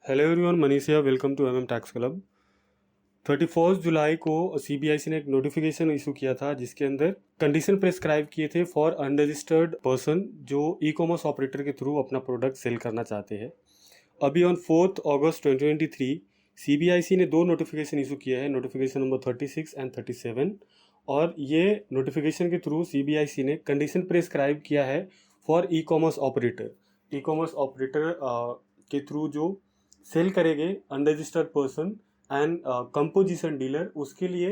Hello everyone, Manish here, welcome to tax club. 31 जुलाई को CBIC ने एक नोटिफिकेशन इशू किया था जिसके अंदर कंडीशन प्रेस्क्राइब किए थे फॉर अनरजिस्टर्ड पर्सन जो ई कॉमर्स ऑपरेटर के थ्रू अपना प्रोडक्ट सेल करना चाहते हैं। अभी ऑन 4 अगस्त 2023 सीबीआईसी ने दो नोटिफिकेशन इशू किया है, नोटिफिकेशन नंबर 36 एंड 37। और ये नोटिफिकेशन के थ्रू सीबीआईसी ने कंडीशन प्रेस्क्राइब किया है for e commerce operator. E commerce operator के थ्रू जो सेल करेंगे unregistered person and composition dealer, उसके लिए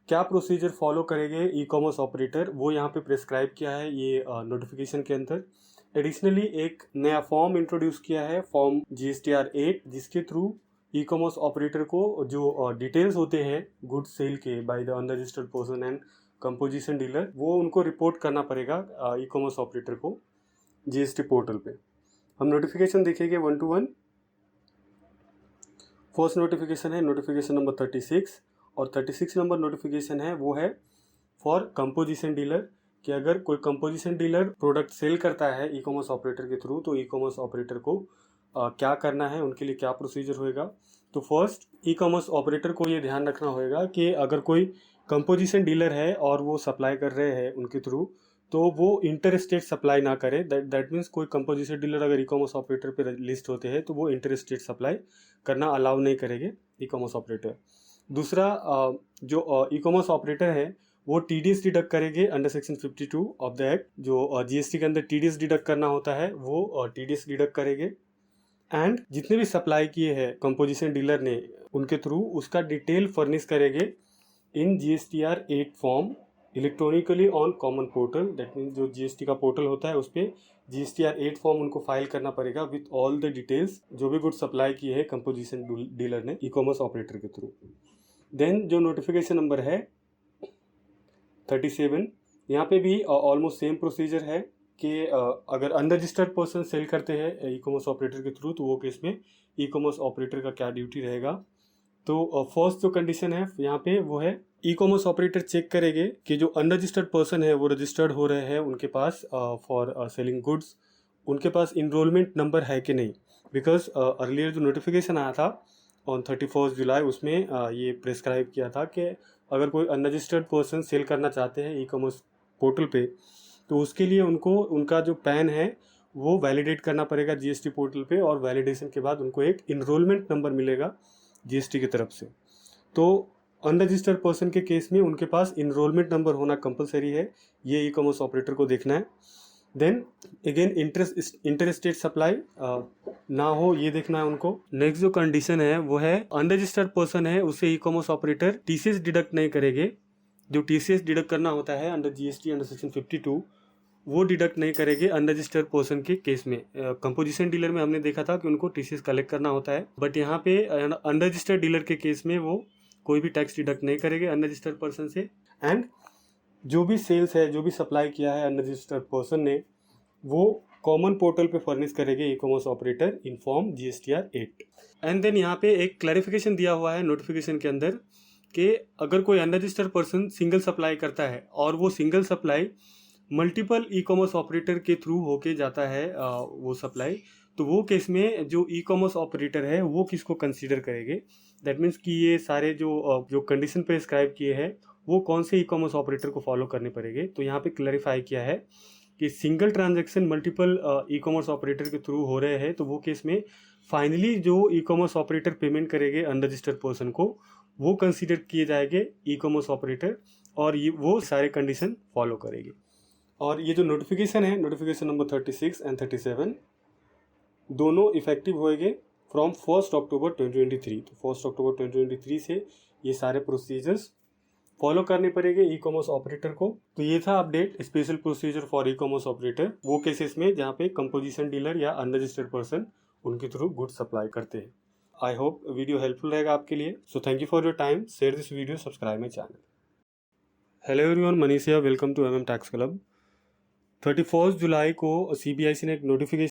क्या प्रोसीजर फॉलो करेंगे ई कॉमर्स ऑपरेटर, वो यहाँ पे प्रेस्क्राइब किया है ये नोटिफिकेशन के अंदर। एडिशनली एक नया फॉर्म इंट्रोड्यूस किया है, फॉर्म GSTR 8, जिसके थ्रू ई कॉमर्स ऑपरेटर को जो डिटेल्स होते हैं गुड सेल के by the unregistered person and composition dealer, वो उनको रिपोर्ट करना पड़ेगा ई कॉमर्स ऑपरेटर को GST पोर्टल पे। हम नोटिफिकेशन देखेंगे 1 to 1। फर्स्ट नोटिफिकेशन है नोटिफिकेशन नंबर 36 और 36 नंबर नोटिफिकेशन है वो है फॉर कंपोजिशन डीलर कि अगर कोई कंपोजिशन डीलर प्रोडक्ट सेल करता है ई कॉमर्स ऑपरेटर के थ्रू तो ई कॉमर्स ऑपरेटर को क्या करना है, उनके लिए क्या प्रोसीजर होएगा। तो फर्स्ट ई कॉमर्स ऑपरेटर को ये ध्यान रखना होएगा कि अगर कोई कंपोजिशन डीलर है और वो सप्लाई कर रहे हैं उनके थ्रू, तो वो इंटर स्टेट सप्लाई ना करे। दैट मीन्स कोई कंपोजिशन डीलर अगर ई कॉमर्स ऑपरेटर पे लिस्ट होते हैं तो वो इंटर स्टेट सप्लाई करना अलाउ नहीं करेंगे ई कॉमर्स ऑपरेटर। दूसरा, जो ई कॉमर्स ऑपरेटर है वो TDS डिडक्ट करेंगे under section 52 of the act. जो GST के अंदर TDS डिडक्ट करना होता है वो TDS डिडक्ट करेंगे। एंड जितने भी सप्लाई किए हैं कंपोजिशन डीलर ने उनके थ्रू उसका डिटेल फर्निश करेंगे इन GSTR 8 form electronically on common portal. That means जो GST का पोर्टल होता है उस पर GSTR 8 फॉर्म उनको फाइल करना पड़ेगा विथ ऑल द डिटेल्स जो भी गुड सप्लाई की है कंपोजिशन डीलर ने ई कॉमर्स ऑपरेटर के थ्रू। देन जो नोटिफिकेशन नंबर है 37, यहाँ पे भी ऑलमोस्ट सेम प्रोसीजर है कि अगर अनरजिस्टर्ड पर्सन सेल करते हैं ई कॉमर्स ऑपरेटर के थ्रू तो वो केस में ई कॉमर्स ऑपरेटर का क्या ड्यूटी रहेगा। तो फर्स्ट जो कंडीशन है यहाँ पे वो है ई कॉमर्स ऑपरेटर चेक करेंगे कि जो अनरजिस्टर्ड पर्सन है वो रजिस्टर्ड हो रहे हैं उनके पास फॉर सेलिंग गुड्स, उनके पास इनरोलमेंट नंबर है कि नहीं। बिकॉज अर्लियर जो नोटिफिकेशन आया था ऑन 31 जुलाई उसमें ये प्रेस्क्राइब किया था कि अगर कोई अनरजिस्टर्ड पर्सन सेल करना चाहते हैं ई कॉमर्स पोर्टल पे तो उसके लिए उनको उनका जो पैन है वो वैलिडेट करना पड़ेगा GST पोर्टल पे, और वैलिडेशन के बाद उनको एक इनरोलमेंट नंबर मिलेगा GST की तरफ से। तो अनरजिस्टर्ड पर्सन के केस में उनके पास इनरोलमेंट नंबर होना कंपलसरी है, ये ई कॉमर्स ऑपरेटर को देखना है। Then again inter state supply ना हो ये देखना है उनको। नेक्स्ट जो कंडीशन है वो है अनरजिस्टर्ड पर्सन है उसे ई कॉमर्स ऑपरेटर TCS डिडक्ट नहीं करेंगे। जो TCS डिडक्ट करना होता है अंडर GST अंडर सेक्शन 52 वो डिडक्ट नहीं करेंगे अनरजिस्टर्ड पर्सन के केस में। कंपोजिशन डीलर में हमने देखा था कि उनको TCS कलेक्ट करना होता है, बट यहाँ पे अनरजिस्टर्ड डीलर के केस में वो कोई भी टैक्स डिडक्ट नहीं करेंगे अनरजिस्टर्ड पर्सन से। एंड जो भी सेल्स है, जो भी सप्लाई किया है अनरजिस्टर्ड पर्सन ने, वो कॉमन पोर्टल पे फर्निश करेंगे e commerce operator in form GSTR 8। And then यहाँ पे एक क्लैरिफिकेशन दिया हुआ है नोटिफिकेशन के अंदर कि अगर कोई अनरजिस्टर्ड पर्सन सिंगल सप्लाई करता है और वो सिंगल सप्लाई मल्टीपल ई कॉमर्स ऑपरेटर के थ्रू होके जाता है वो सप्लाई, तो वो केस में जो ई कॉमर्स ऑपरेटर है वो किसको कंसीडर करेंगे। दैट मीन्स कि ये सारे जो कंडीशन प्रेस्क्राइब किए हैं वो कौन से ई कॉमर्स ऑपरेटर को फॉलो करने पड़ेंगे। तो यहाँ पे क्लैरिफाई किया है कि सिंगल ट्रांजैक्शन मल्टीपल ई कॉमर्स ऑपरेटर के थ्रू हो रहे हैं तो वो केस में फाइनली जो ई कॉमर्स ऑपरेटर पेमेंट करेंगे अनरजिस्टर्ड पर्सन को वो कंसीडर किए जाएंगे ई कॉमर्स ऑपरेटर, और ये वो सारे कंडीशन फॉलो करेंगे। और ये जो नोटिफिकेशन है नोटिफिकेशन नंबर 36 एंड 37 दोनों इफेक्टिव होएंगे फ्रॉम 1 अक्टूबर 2023। तो 1 अक्टूबर 2023 से ये सारे प्रोसीजर्स फॉलो करने पड़ेंगे ई कॉमर्स ऑपरेटर को। तो ये था update, special procedure for e commerce operator, वो केसेस में जहाँ पे कंपोजिशन डीलर या अनरजिस्टर्ड पर्सन उनके थ्रू गुड सप्लाई करते हैं। आई होप वीडियो हेल्पफुल रहेगा आपके लिए। So thank you for your time, share this video, subscribe my channel. Hello everyone, Manish here, welcome to tax club. 31 जुलाई को CBIC ने एक नोटिफिकेशन